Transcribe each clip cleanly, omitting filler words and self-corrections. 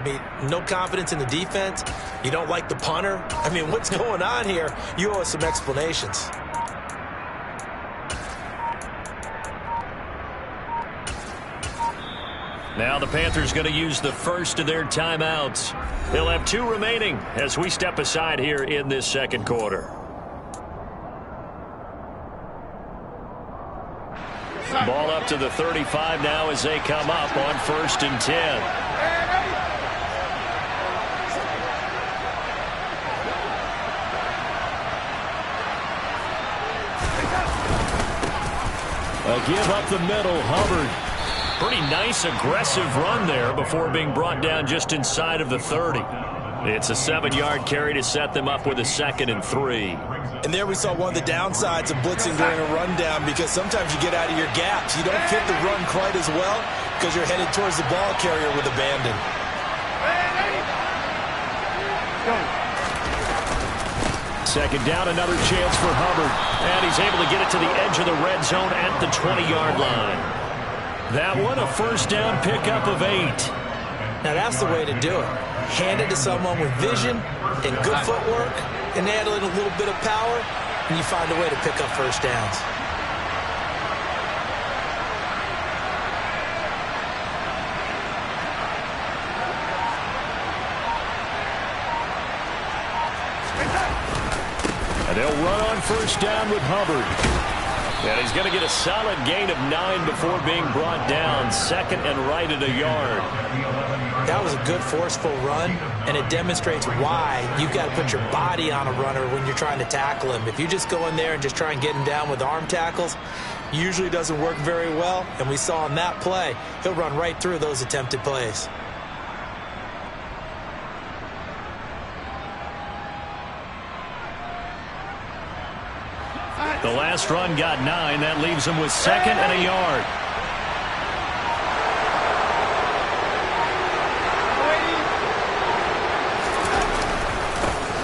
mean, no confidence in the defense. You don't like the punter. I mean, what's going on here? You owe us some explanations. Now the Panthers going to use the first of their timeouts. They'll have 2 remaining as we step aside here in this second quarter. Ball up to the 35 now as they come up on 1st and 10. A give up the middle, Hubbard. Pretty nice, aggressive run there before being brought down just inside of the 30. It's a 7-yard carry to set them up with a 2nd and 3. And there we saw one of the downsides of blitzing during a rundown, because sometimes you get out of your gaps. You don't fit the run quite as well because you're headed towards the ball carrier with abandon. Second down, another chance for Hubbard. And he's able to get it to the edge of the red zone at the 20-yard line. That one, a first down pickup of 8. Now that's the way to do it. Hand it to someone with vision and good footwork, and add in a little bit of power, and you find a way to pick up first downs. And they'll run on first down with Hubbard. And he's going to get a solid gain of 9 before being brought down. 2nd and right at a yard. That was a good, forceful run, and it demonstrates why you've got to put your body on a runner when you're trying to tackle him. If you just go in there and just try and get him down with arm tackles, usually doesn't work very well, and we saw in that play, he'll run right through those attempted plays. The last run got 9. That leaves him with 2nd and a yard.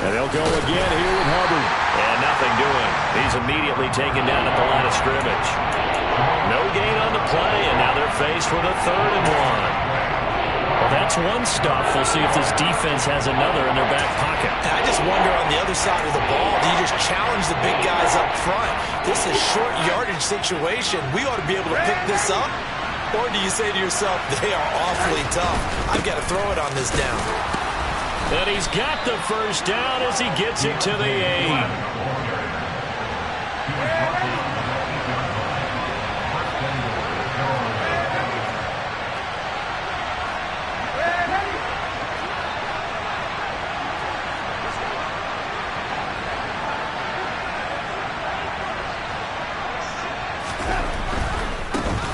And they'll go again here with Hubbard. And nothing doing. He's immediately taken down at the line of scrimmage. No gain on the play, and now they're faced with a 3rd and 1. Well, that's one stuff. We'll see if this defense has another in their back pocket. And I just wonder on the other side of the ball, do you just challenge the big guys up front? This is a short yardage situation. We ought to be able to pick this up. Or do you say to yourself, they are awfully tough. I've got to throw it on this down. And he's got the first down as he gets it to the 8.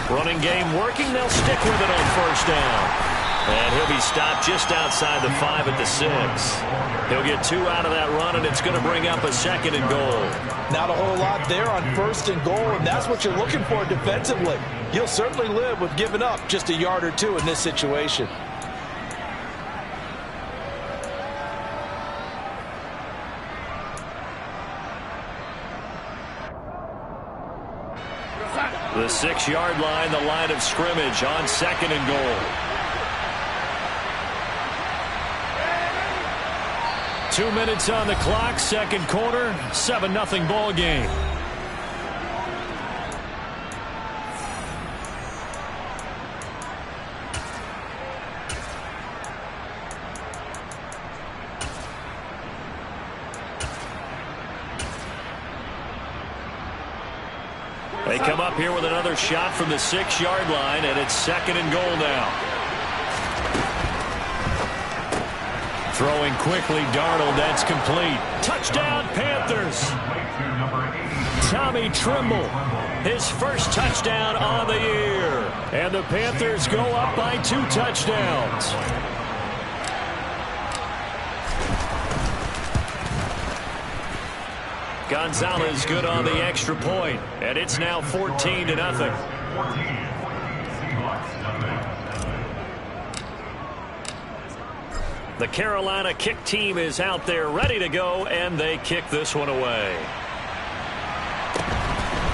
Running game working. They'll stick with it on first down. And he'll be stopped just outside the 5 at the 6. He'll get 2 out of that run, and it's going to bring up a 2nd and goal. Not a whole lot there on 1st and goal, and that's what you're looking for defensively. You'll certainly live with giving up just a yard or 2 in this situation. The 6-yard line, the line of scrimmage on 2nd and goal. 2 minutes on the clock, second quarter, 7-0 ball game. They come up here with another shot from the 6-yard line, and it's 2nd and goal now. Throwing quickly, Darnold, that's complete. Touchdown, Panthers. Tommy Tremble, his first touchdown on the year. And the Panthers go up by 2 touchdowns. Gonzalez good on the extra point, and it's now 14-0. The Carolina kick team is out there ready to go, and they kick this one away.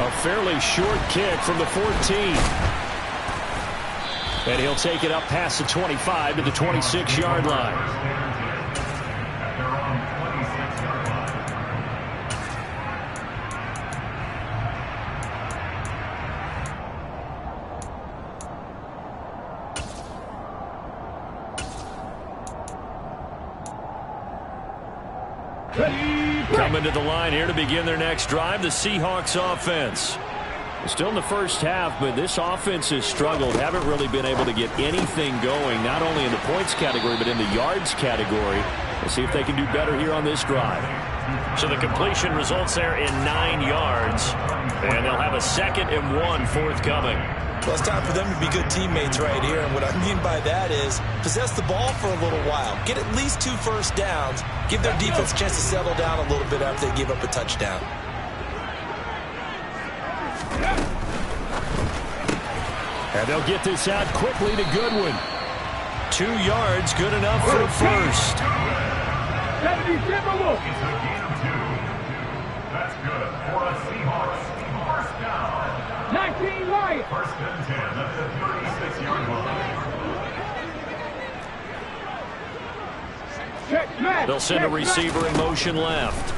A fairly short kick from the 14. And he'll take it up past the 25 to the 26-yard line. Coming to the line here to begin their next drive, the Seahawks offense. Still in the first half, but this offense has struggled. Haven't really been able to get anything going, not only in the points category, but in the yards category. Let's see if they can do better here on this drive. So the completion results there in 9 yards, and they'll have a 2nd and 1 forthcoming. Well, it's time for them to be good teammates right here, and what I mean by that is possess the ball for a little while. Get at least 2 first downs. Give their defense a chance to settle down a little bit after they give up a touchdown. And they'll get this out quickly to Goodwin. 2 yards, good enough for a first. 70 Timberwolves. It's a gain of 2. That's good for a Seahawks first down. 19 Lions. First and 10 at the 36-yard line. They'll send a receiver in motion left.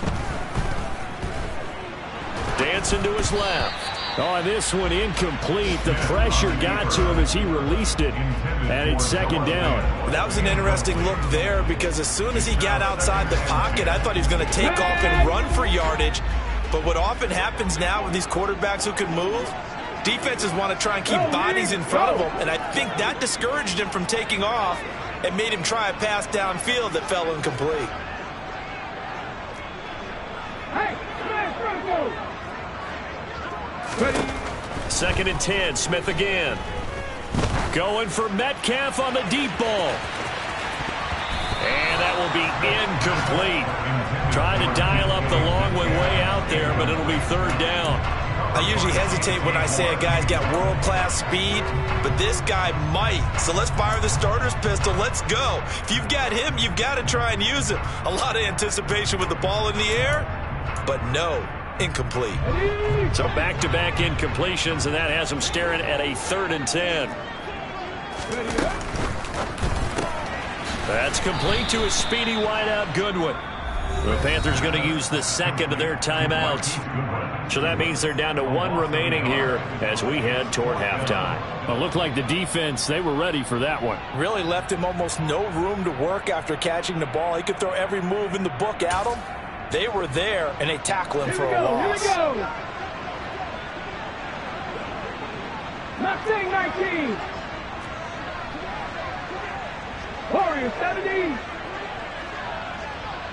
Dancing to his left. Oh, this one incomplete. The pressure got to him as he released it, and it's 2nd down. Well, that was an interesting look there because as soon as he got outside the pocket, I thought he was going to take off and run for yardage. But what often happens now with these quarterbacks who can move, defenses want to try and keep bodies in front of them, and I think that discouraged him from taking off and made him try a pass downfield that fell incomplete. Hey, 2nd and 10, Smith again. Going for Metcalf on the deep ball. And that will be incomplete. Trying to dial up the long way out there, but it'll be 3rd down. I usually hesitate when I say a guy's got world-class speed, but this guy might. So let's fire the starter's pistol. Let's go. If you've got him, you've got to try and use him. A lot of anticipation with the ball in the air, but no. Incomplete. So back-to-back incompletions, and that has him staring at a 3rd and 10. That's complete to a speedy wideout Goodwin. The Panthers going to use the 2nd of their timeouts. So that means they're down to 1 remaining here as we head toward halftime. Well, it looked like the defense, they were ready for that one. Really left him almost no room to work after catching the ball. He could throw every move in the book at him. They were there, and they tackle him for a loss. Here we go. 19. Warriors 70.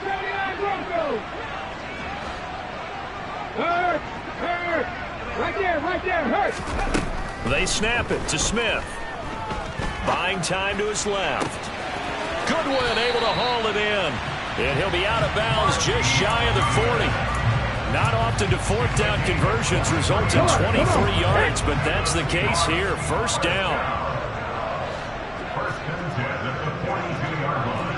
79 Broncos. Hurt. Right there, hurt. They snap it to Smith. Buying time to his left. Goodwin able to haul it in. And he'll be out of bounds just shy of the 40. Not often do 4th down conversions result in 23 yards, but that's the case here. 1st down. First and 10 at the 42-yard line.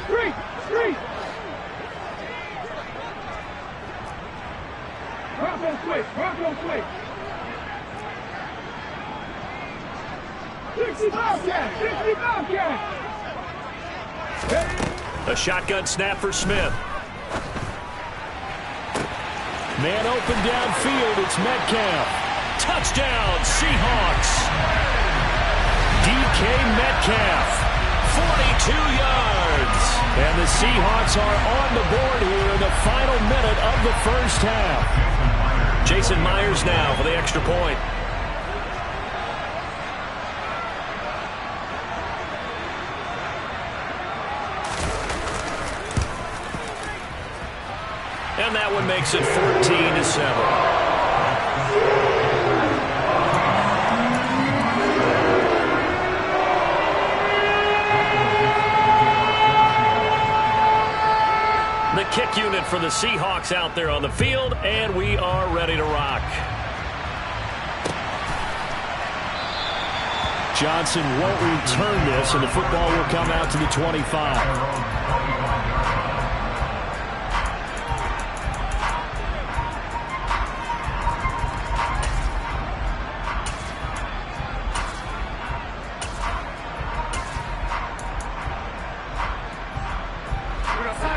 Street. Bronco switch. 60 Bobcat. A shotgun snap for Smith. Man open downfield. It's Metcalf. Touchdown, Seahawks. DK Metcalf, 42 yards. And the Seahawks are on the board here in the final minute of the first half. Jason Myers now for the extra point. And that one makes it 14-7. The kick unit for the Seahawks out there on the field, and we are ready to rock. Johnson won't return this, and the football will come out to the 25.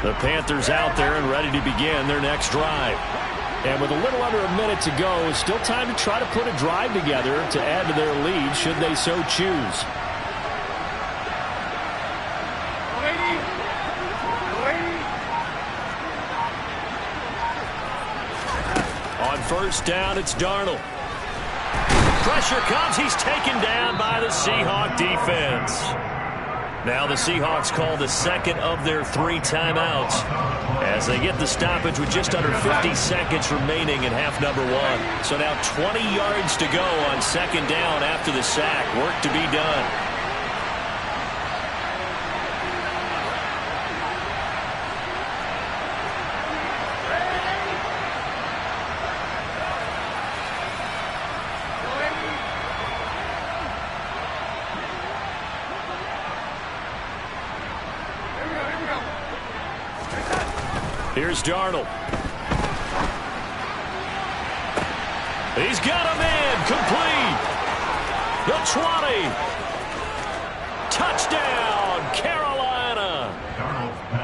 The Panthers out there and ready to begin their next drive. And with a little under a minute to go, still time to try to put a drive together to add to their lead should they so choose. On first down, it's Darnold. Pressure comes. He's taken down by the Seahawk defense. Now the Seahawks call the second of their 3 timeouts as they get the stoppage with just under 50 seconds remaining in half number 1. So now 20 yards to go on second down after the sack. Work to be done. Here's Darnold. He's got him in. Complete. The 20. Touchdown, Carolina.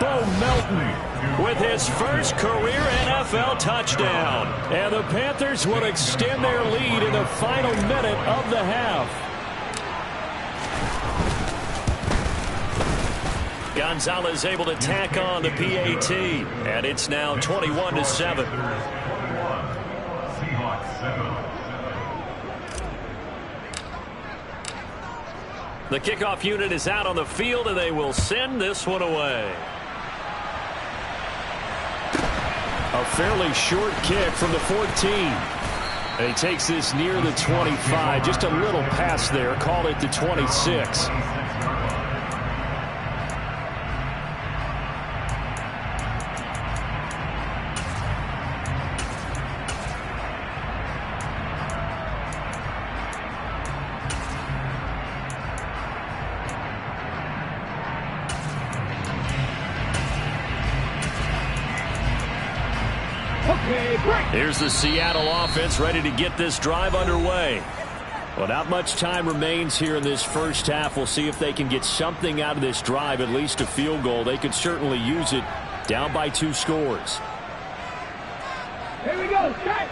Bo Melton with his first career NFL touchdown. And the Panthers will extend their lead in the final minute of the half. Gonzalez able to tack on the PAT, and it's now 21-7. The kickoff unit is out on the field, and they will send this one away. A fairly short kick from the 14. And he takes this near the 25, just a little past there, call it the 26. Here's the Seattle offense ready to get this drive underway. Well, not much time remains here in this first half. We'll see if they can get something out of this drive, at least a field goal. They could certainly use it down by 2 scores. Here we go. Check.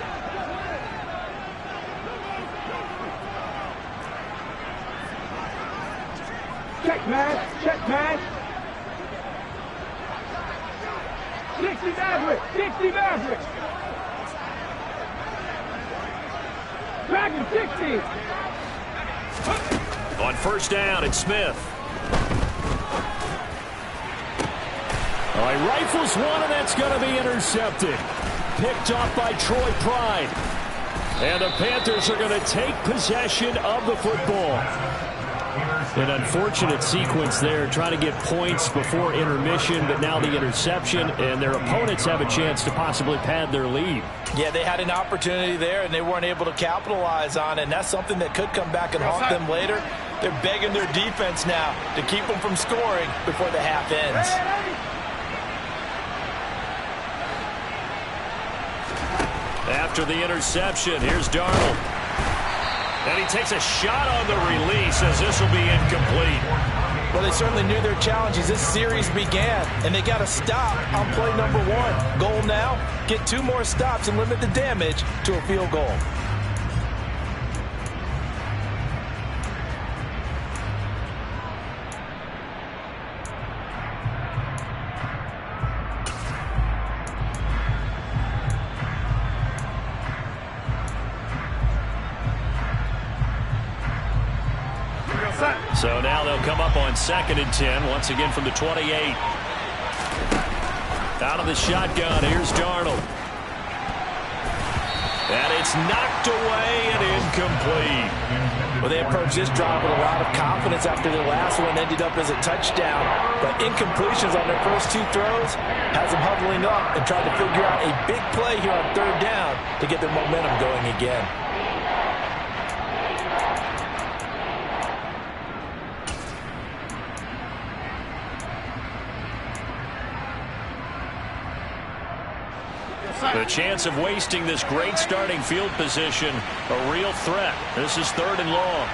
Check, man. Check, man. 60 Maverick. 60 Maverick. Dragon 60. On first down, it's Smith. Oh, he rifles one, and that's going to be intercepted. Picked off by Troy Pride. And the Panthers are going to take possession of the football. An unfortunate sequence there, trying to get points before intermission, but now the interception, and their opponents have a chance to possibly pad their lead. Yeah, they had an opportunity there, and they weren't able to capitalize on it, and that's something that could come back and haunt them later. They're begging their defense now to keep them from scoring before the half ends. After the interception, here's Darnold. And he takes a shot on the release as this will be incomplete. Well, they certainly knew their challenges. This series began, and they got to stop on play number 1. Goal now, get 2 more stops and limit the damage to a field goal. So now they'll come up on 2nd and 10, once again from the 28. Out of the shotgun, here's Darnold. And it's knocked away and incomplete. Well, they approached this drive with a lot of confidence after their last one ended up as a touchdown. But incompletions on their first 2 throws has them huddling up and trying to figure out a big play here on 3rd down to get their momentum going again. The chance of wasting this great starting field position, a real threat. This is 3rd and long.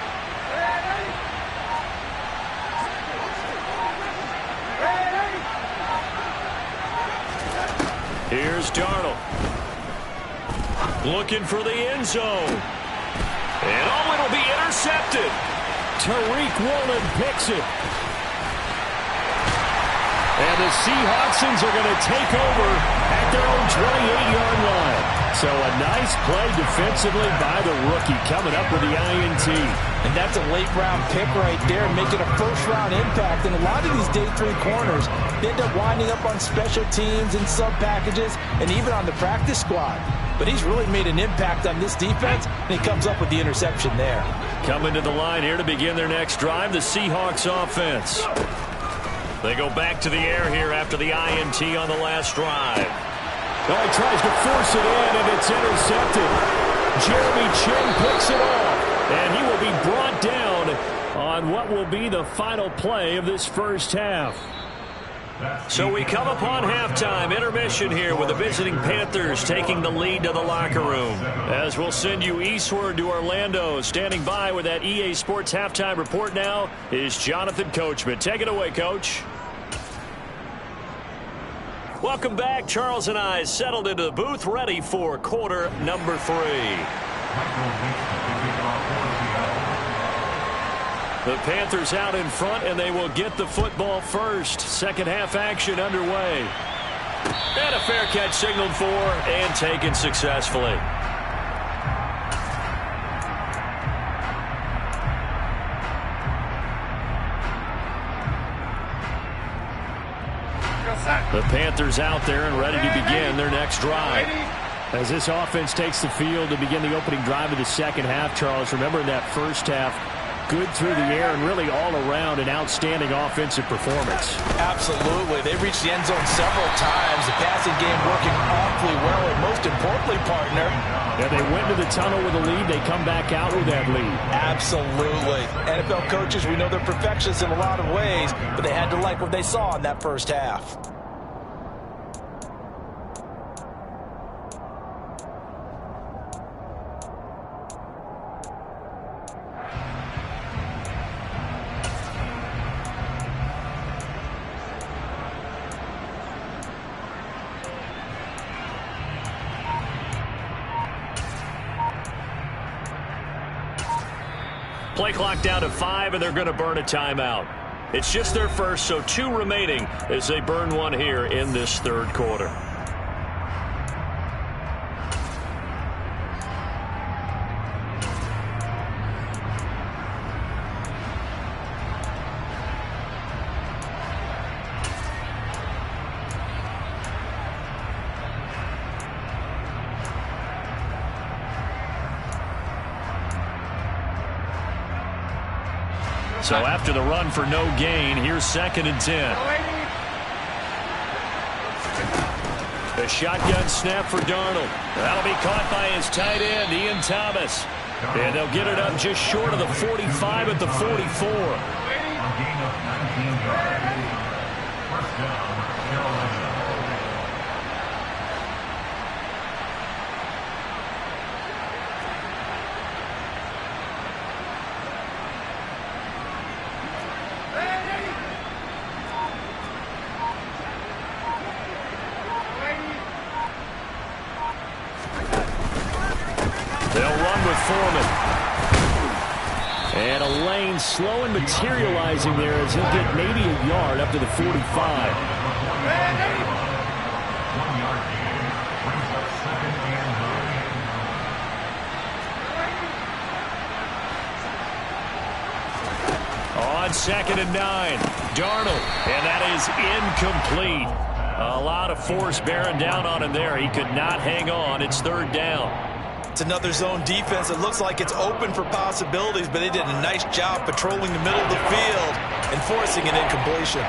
Here's Darnold. Looking for the end zone. And oh, it'll be intercepted. Tariq Woolen picks it. And the Seahawksons are going to take over at their own 28-yard line. So a nice play defensively by the rookie coming up with the INT. And that's a late-round pick right there, making a first-round impact. And a lot of these day 3 corners, they end up winding up on special teams and sub-packages and even on the practice squad. But he's really made an impact on this defense, and he comes up with the interception there. Coming to the line here to begin their next drive, the Seahawks offense. They go back to the air here after the INT on the last drive. Oh, he tries to force it in, and it's intercepted. Jeremy Chin picks it off, and he will be brought down on what will be the final play of this first half. So we come upon halftime, intermission here with the visiting Panthers taking the lead to the locker room. As we'll send you eastward to Orlando. Standing by with that EA Sports halftime report now is Jonathan Coachman. Take it away, Coach. Welcome back. Charles and I settled into the booth, ready for quarter number 3. The Panthers out in front, and they will get the football first. Second half action underway. And a fair catch signaled for and taken successfully. The Panthers out there and ready to begin their next drive. As this offense takes the field to begin the opening drive of the second half, Charles, remember in that first half, good through the air and really all around an outstanding offensive performance. Absolutely. They reached the end zone several times. The passing game working awfully well, and most importantly, partner. Yeah, they went to the tunnel with a lead. They come back out with that lead. Absolutely. NFL coaches, we know they're perfectionists in a lot of ways, but they had to like what they saw in that first half. Play clock down to 5, and they're going to burn a timeout. It's just their first, so 2 remaining as they burn one here in this third quarter. So after the run for no gain, here's 2nd and 10. A shotgun snap for Darnold. That'll be caught by his tight end, Ian Thomas. And they'll get it up just short of the 45 at the 44. They'll run with Foreman. And a lane slow and materializing there as he'll get maybe a yard up to the 45. On 2nd and 9, Darnold. And that is incomplete. A lot of force bearing down on him there. He could not hang on. It's 3rd down. It's another zone defense. It looks like it's open for possibilities, but they did a nice job patrolling the middle of the field and forcing an incompletion.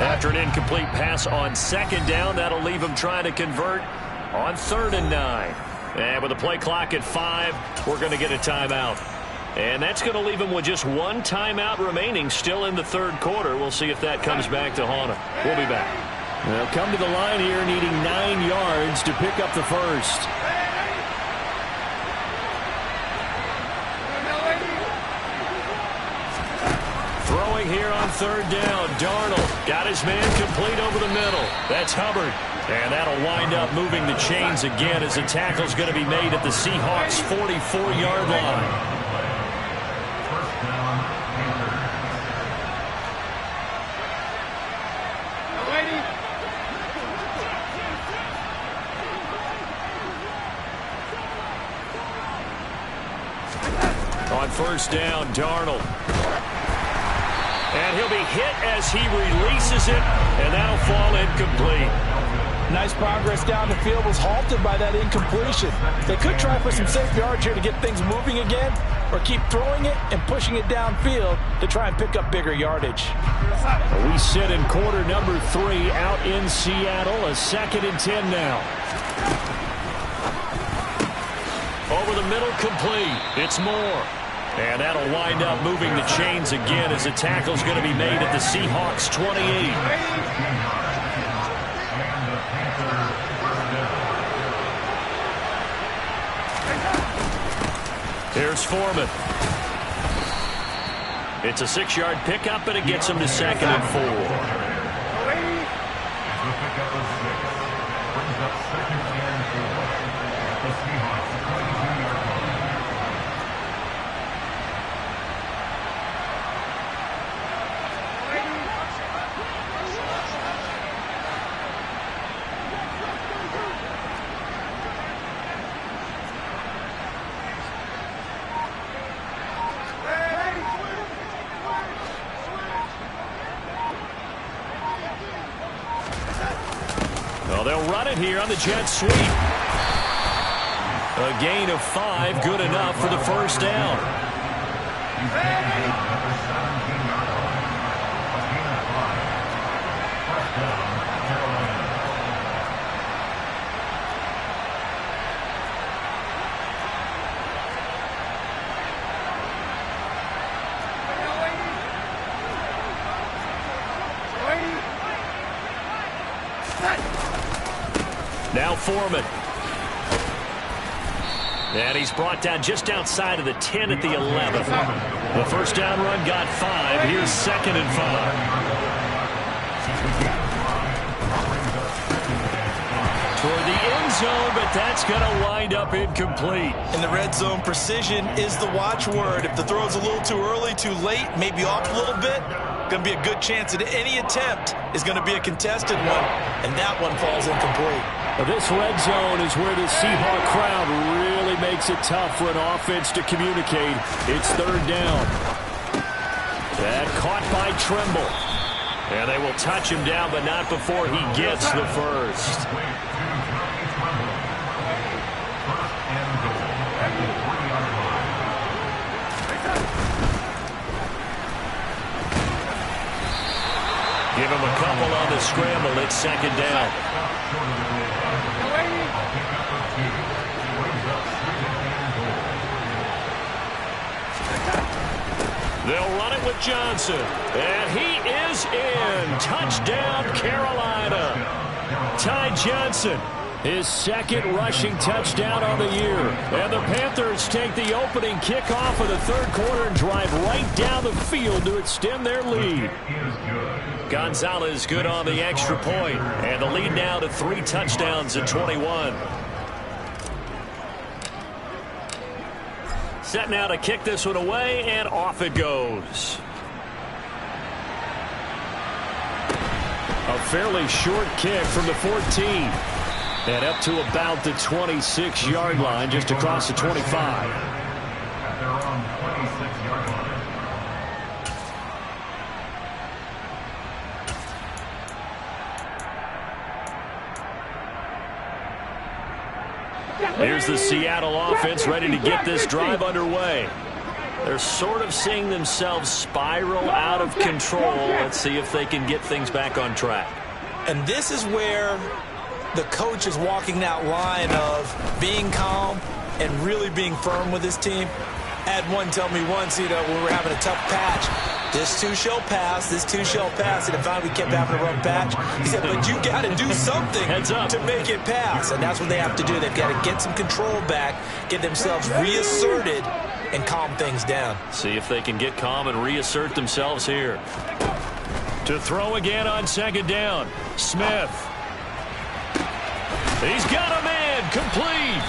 After an incomplete pass on 2nd down, that'll leave him trying to convert on 3rd and 9. And with the play clock at 5, we're going to get a timeout. And that's going to leave him with just one timeout remaining still in the third quarter. We'll see if that comes back to haunt him. We'll be back. They'll come to the line here needing 9 yards to pick up the first. Throwing here on third down. Darnold got his man complete over the middle. That's Hubbard. And that'll wind up moving the chains again as the tackle's going to be made at the Seahawks' 44-yard line. On first down, Darnold. And he'll be hit as he releases it, and that'll fall incomplete. Nice progress down the field, was halted by that incompletion. They could try for some safe yards here to get things moving again, or keep throwing it and pushing it downfield to try and pick up bigger yardage. We sit in quarter number 3 out in Seattle, a 2nd and 10 now. Over the middle, complete. It's Moore. And that'll wind up moving the chains again as the tackle's going to be made at the Seahawks' 28. Here's Foreman. It's a 6-yard pickup, and it gets him to 2nd and 4. Well, they'll run it here on the jet sweep. A gain of 5, good enough for the first down. Now Foreman. And he's brought down just outside of the 10 at the 11. The first down run got 5. Here's 2nd and 5. Toward the end zone, but that's going to wind up incomplete. In the red zone, precision is the watchword. If the throw's a little too early, too late, maybe off a little bit, going to be a good chance that any attempt is going to be a contested one, and that one falls incomplete. This red zone is where the Seahawk crowd really makes it tough for an offense to communicate. It's third down. That caught by Trimble. And they will touch him down, but not before he gets the first. Give him a couple on the scramble. It's 2nd down. They'll run it with Johnson. And he is in. Touchdown, Carolina. Ty Johnson, his 2nd rushing touchdown on the year. And the Panthers take the opening kickoff of the third quarter and drive right down the field to extend their lead. Gonzalez good on the extra point. And the lead now to 3 touchdowns at 21. Set now to kick this one away, and off it goes. A fairly short kick from the 14. And up to about the 26-yard line, just across the 25. At their own 26-yard line. Here's the Seattle offense ready to get this drive underway. They're sort of seeing themselves spiral out of control. Let's see if they can get things back on track. And this is where the coach is walking that line of being calm and really being firm with his team. I had one tell me once, when we were having a tough patch, this too shall pass, this too shall pass, and finally we kept having a rough patch. He said, but you got to do something to make it pass, and that's what they have to do. They've got to get some control back, get themselves reasserted, and calm things down. See if they can get calm and reassert themselves here. To throw again on second down, Smith. He's got a man, complete.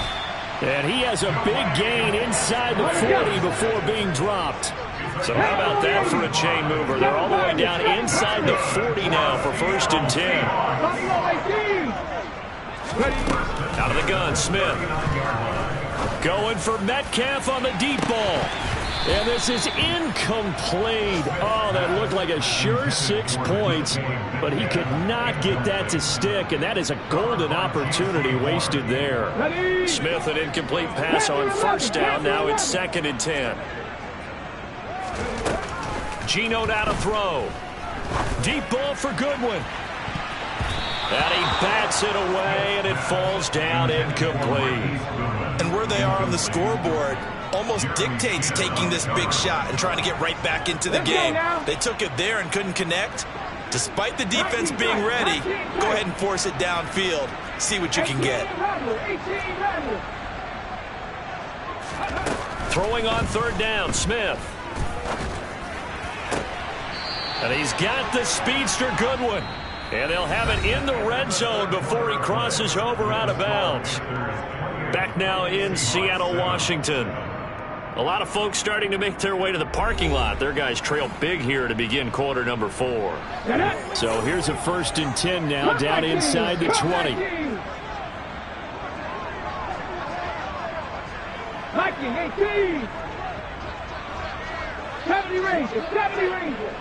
And he has a big gain inside the 40 before being dropped. So how about that for a chain mover? They're all the way down inside the 40 now for 1st and 10. Out of the gun, Smith. Going for Metcalf on the deep ball. And this is incomplete. Oh, that looked like a sure 6 points, but he could not get that to stick, and that is a golden opportunity wasted there. Smith, an incomplete pass on 1st down. Now it's 2nd and 10. Geno now to throw. Deep ball for Goodwin. And he bats it away, and it falls down incomplete. And where they are on the scoreboard almost dictates taking this big shot and trying to get right back into the game. They took it there and couldn't connect. Despite the defense being ready, go ahead and force it downfield. See what you can get. Throwing on 3rd down, Smith. And he's got the speedster Goodwin. And they'll have it in the red zone before he crosses over out of bounds. Back now in Seattle, Washington. A lot of folks starting to make their way to the parking lot. Their guys trail big here to begin quarter number 4. So here's a 1st and 10 now down inside the 20. Viking 18. 70 Rangers, 70 Rangers.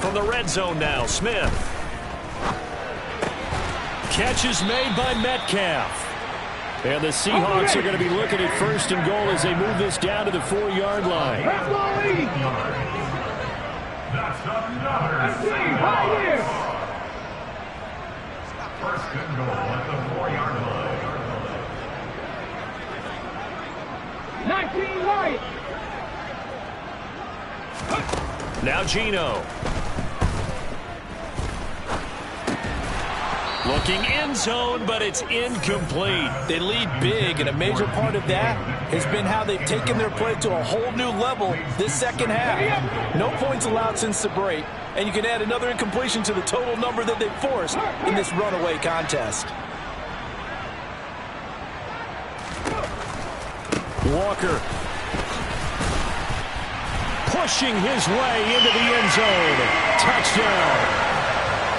From the red zone now, Smith. Catch is made by Metcalf. And the Seahawks are going to be looking at 1st and goal as they move this down to the 4-yard line. That's another 1st and goal at the 4-yard line. 19 right. Now Geno. Looking end zone, but it's incomplete. They lead big, and a major part of that has been how they've taken their play to a whole new level this second half. No points allowed since the break, and you can add another incompletion to the total number that they've forced in this runaway contest. Walker pushing his way into the end zone. Touchdown.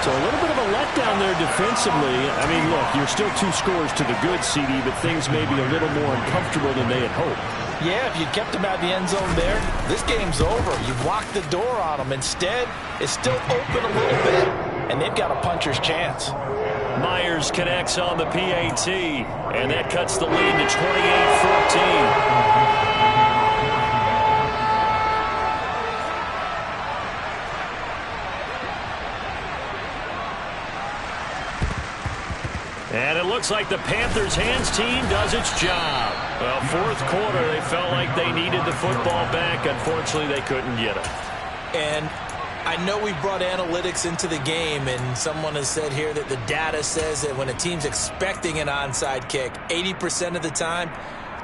So a little bit of a letdown there defensively. I mean, look, you're still 2 scores to the good, CD, but things may be a little more uncomfortable than they had hoped. Yeah, if you'd kept them out of the end zone there, this game's over. You've locked the door on them. Instead, it's still open a little bit, and they've got a puncher's chance. Myers connects on the PAT, and that cuts the lead to 28-14. And it looks like the Panthers' hands team does its job. Well, 4th quarter, they felt like they needed the football back. Unfortunately, they couldn't get it. And I know we brought analytics into the game, and someone has said here that the data says that when a team's expecting an onside kick, 80% of the time,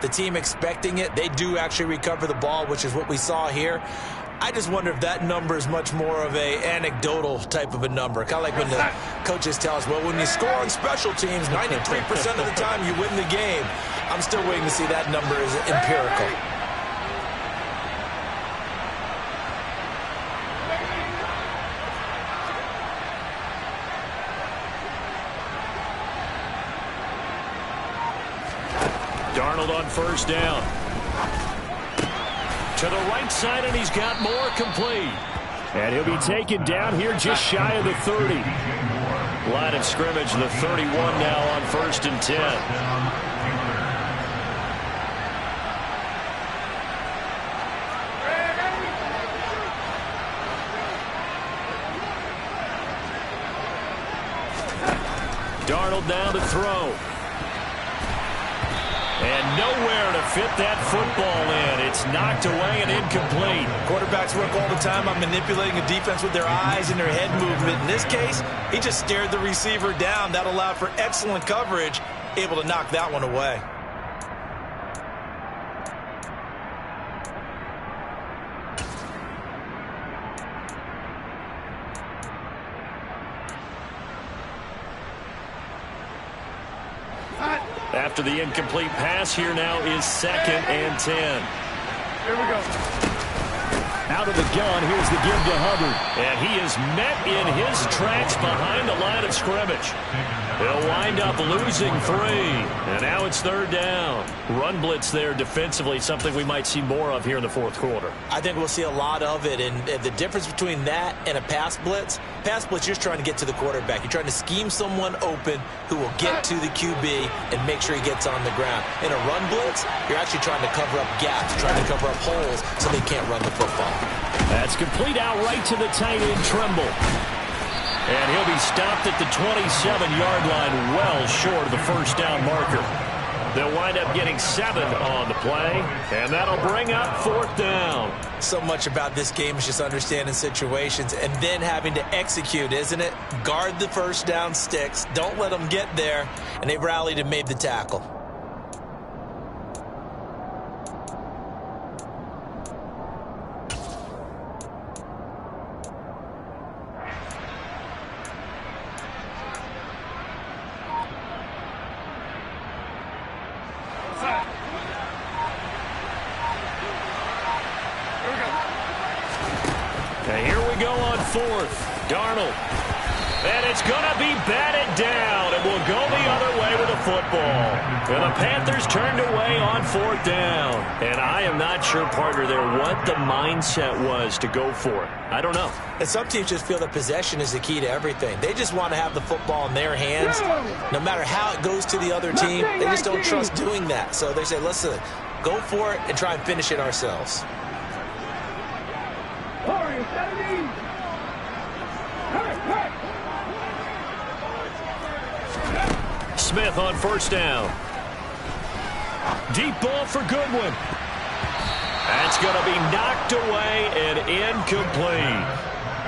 the team expecting it, they do actually recover the ball, which is what we saw here. I just wonder if that number is much more of a anecdotal type of a number. Kind of like when the coaches tell us, well, when you score on special teams, 93% of the time you win the game. I'm still waiting to see that number as empirical. Darnold on 1st down. To the right side, and he's got more complete. And he'll be taken down here just shy of the 30. Line of scrimmage, the 31 now on 1st and 10. Darnold down to throw. And nowhere to fit that football in. It's knocked away and incomplete. Quarterbacks work all the time on manipulating a defense with their eyes and their head movement. In this case, he just stared the receiver down. That allowed for excellent coverage, able to knock that one away. After the incomplete pass, here now is 2nd and 10. Here we go. Out of the gun, here's the give to Hubbard. And he is met in his tracks behind the line of scrimmage. He'll wind up losing 3. And now it's 3rd down. Run blitz there defensively, something we might see more of here in the 4th quarter. I think we'll see a lot of it. And the difference between that and a pass blitz, you're just trying to get to the quarterback. You're trying to scheme someone open who will get to the QB and make sure he gets on the ground. In a run blitz, you're actually trying to cover up gaps, trying to cover up holes so they can't run the football. That's complete out right to the tight end, Trimble. And he'll be stopped at the 27-yard line, well short of the 1st down marker. They'll wind up getting 7 on the play, and that'll bring up 4th down. So much about this game is just understanding situations and then having to execute, isn't it? Guard the 1st down sticks. Don't let them get there, and they've rallied and made the tackle. Darnold. And it's going to be batted down. It will go the other way with the football. And the Panthers turned away on 4th down. And I am not sure, partner, there what the mindset was to go for it. I don't know. And some teams just feel that possession is the key to everything. They just want to have the football in their hands. No matter how it goes to the other team, they just don't trust doing that. So they say, listen, go for it and try and finish it ourselves. Smith on 1st down. Deep ball for Goodwin. That's going to be knocked away and incomplete.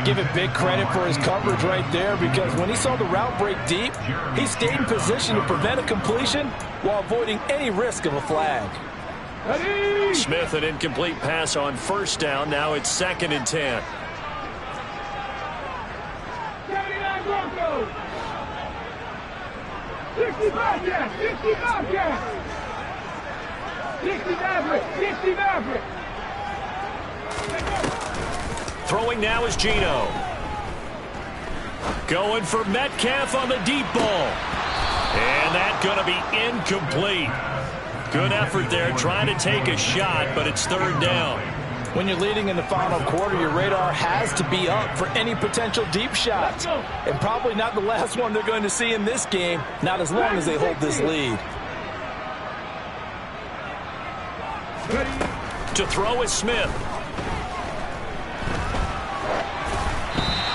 Give it big credit for his coverage right there, because when he saw the route break deep, he stayed in position to prevent a completion while avoiding any risk of a flag. Smith, an incomplete pass on 1st down. Now it's 2nd and 10. 79 Broncos. 65 yards, 65 yards. 60 Maverick, 60 Maverick. Throwing now is Geno. Going for Metcalf on the deep ball. And that's going to be incomplete. Good effort there, trying to take a shot, but it's 3rd down. When you're leading in the final quarter, your radar has to be up for any potential deep shots. And probably not the last one they're going to see in this game, not as long as they hold this lead. To throw is Smith.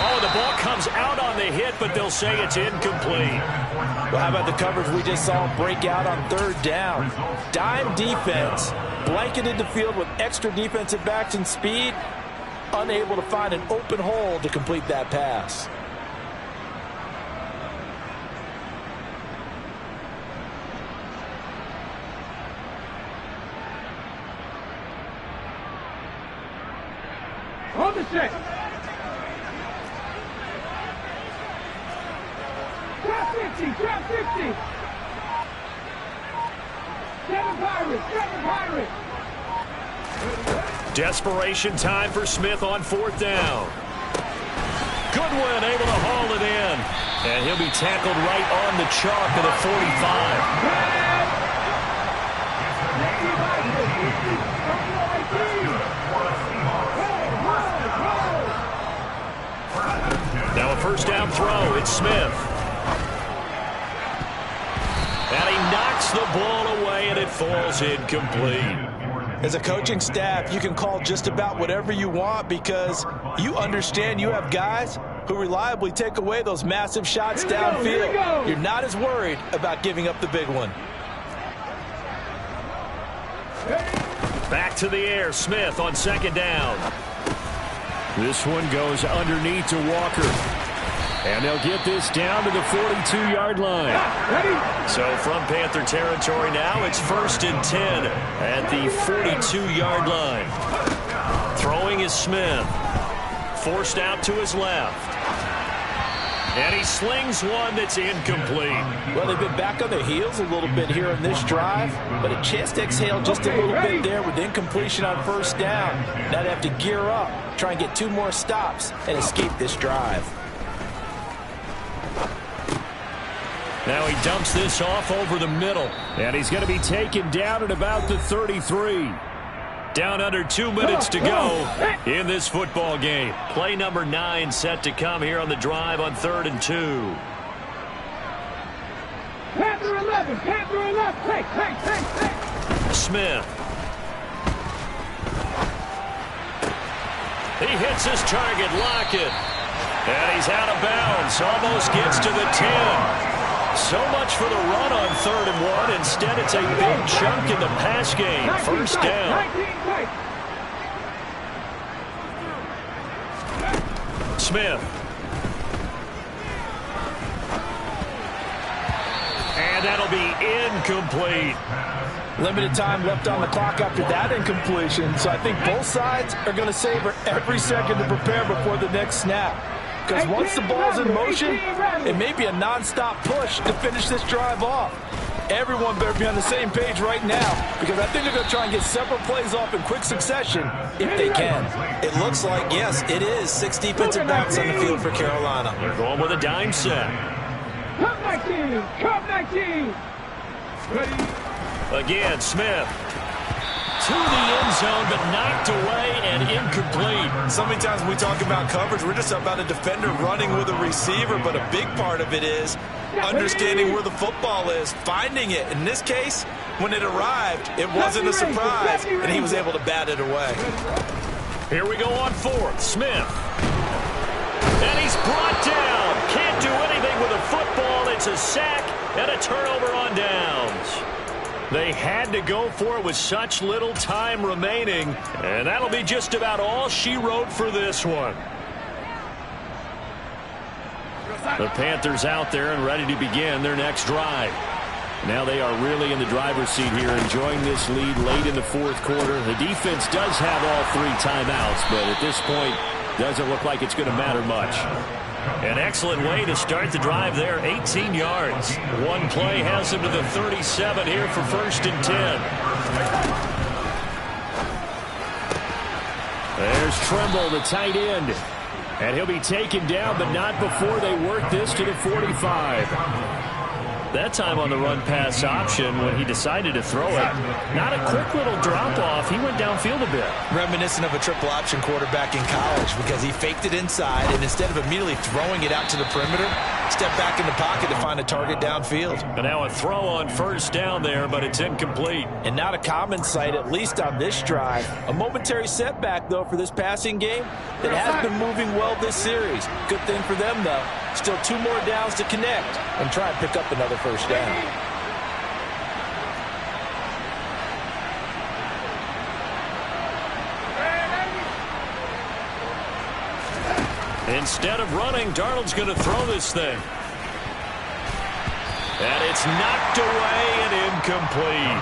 Oh, the ball comes out on the hit, but they'll say it's incomplete. Well, how about the coverage we just saw break out on 3rd down? Dime defense, blanketed the field with extra defensive backs and speed, unable to find an open hole to complete that pass. Hold the check. Drop 50, drop 50. 7 Pirates, 7 Pirates. Desperation time for Smith on 4th down. Goodwin able to haul it in. And he'll be tackled right on the chalk of the 45. Now a 1st down throw. It's Smith. And he knocks the ball away, and it falls incomplete. As a coaching staff, you can call just about whatever you want because you understand you have guys who reliably take away those massive shots downfield. You're not as worried about giving up the big one. Back to the air, Smith on second down. This one goes underneath to Walker. And they'll get this down to the 42-yard line. So from Panther territory now, it's 1st and 10 at the 42-yard line. Throwing is Smith. Forced out to his left. And he slings one that's incomplete. Well, they've been back on their heels a little bit here in this drive, but a chance to exhale just a little bit there with incompletion on first down. Now they have to gear up, try and get 2 more stops, and escape this drive. Now he dumps this off over the middle. And he's going to be taken down at about the 33. Down under 2 minutes to go in this football game. Play number 9 set to come here on the drive on 3rd and 2. Panther 11, Panther 11, hey. Smith. He hits his target, Lockett. And he's out of bounds. Almost gets to the 10. So much for the run on 3rd and 1. Instead, it's a big chunk in the pass game. First down. Smith. And that'll be incomplete. Limited time left on the clock after that incompletion, so I think both sides are going to savor every second to prepare before the next snap. Because once the ball's in motion, it may be a non-stop push to finish this drive off. Everyone better be on the same page right now, because I think they're going to try and get several plays off in quick succession if they can. It looks like, yes, it is 6 defensive backs on the field for Carolina. They're going with a dime set. Come 19, come 19. Again, Smith. To the end zone, but knocked away and incomplete. So many times when we talk about coverage, we're just about a defender running with a receiver, but a big part of it is understanding where the football is, finding it. In this case, when it arrived, it wasn't a surprise, and he was able to bat it away. Here we go on 4th. Smith. And he's brought down. Can't do anything with a football. It's a sack and a turnover on downs. They had to go for it with such little time remaining, and that'll be just about all she wrote for this one. The Panthers out there and ready to begin their next drive. Now they are really in the driver's seat here, enjoying this lead late in the 4th quarter. The defense does have all 3 timeouts, but at this point, doesn't look like it's going to matter much. An excellent way to start the drive there, 18 yards. One play has him to the 37 here for 1st and 10. There's Trimble, the tight end. And he'll be taken down, but not before they work this to the 45. That time on the run-pass option when he decided to throw it. Not a quick little drop-off. He went downfield a bit. Reminiscent of a triple option quarterback in college, because he faked it inside, and instead of immediately throwing it out to the perimeter, stepped back in the pocket to find a target downfield. And now a throw on 1st down there, but it's incomplete. And not a common sight, at least on this drive. A momentary setback, though, for this passing game that has been moving well this series. Good thing for them, though. Still 2 more downs to connect and try and pick up another 1st down. Instead of running, Darnold's going to throw this thing. And it's knocked away and incomplete.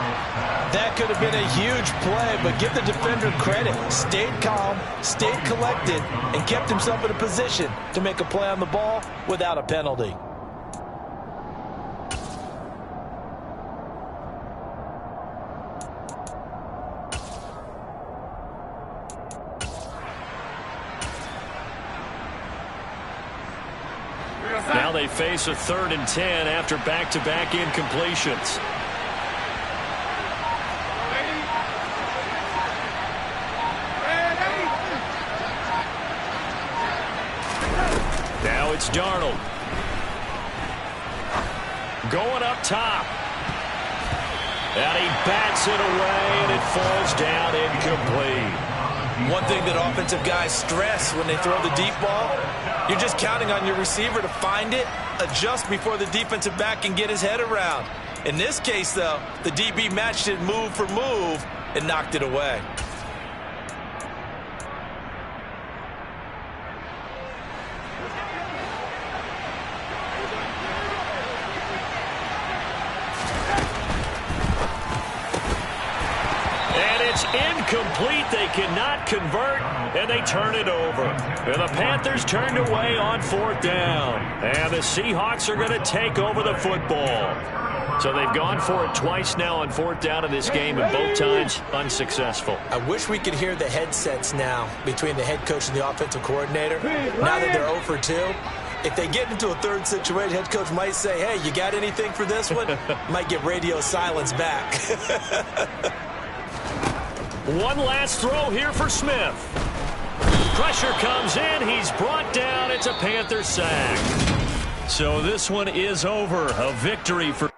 That could have been a huge play, but give the defender credit. Stayed calm, stayed collected, and kept himself in a position to make a play on the ball without a penalty. Now they face a 3rd and 10 after back-to-back incompletions. Now it's Darnold. Going up top. And he bats it away, and it falls down incomplete. One thing that offensive guys stress when they throw the deep ball, you're just counting on your receiver to find it, adjust before the defensive back can get his head around. In this case, though, the DB matched it move for move and knocked it away. It's incomplete. They cannot convert, and they turn it over. And the Panthers turned away on 4th down. And the Seahawks are going to take over the football. So they've gone for it twice now on 4th down in this game, and both times unsuccessful. I wish we could hear the headsets now between the head coach and the offensive coordinator. Now that they're 0 for 2. If they get into a third situation, head coach might say, hey, you got anything for this one? Might get radio silence back. One last throw here for Smith. Pressure comes in. He's brought down. It's a Panther sack. So this one is over. A victory for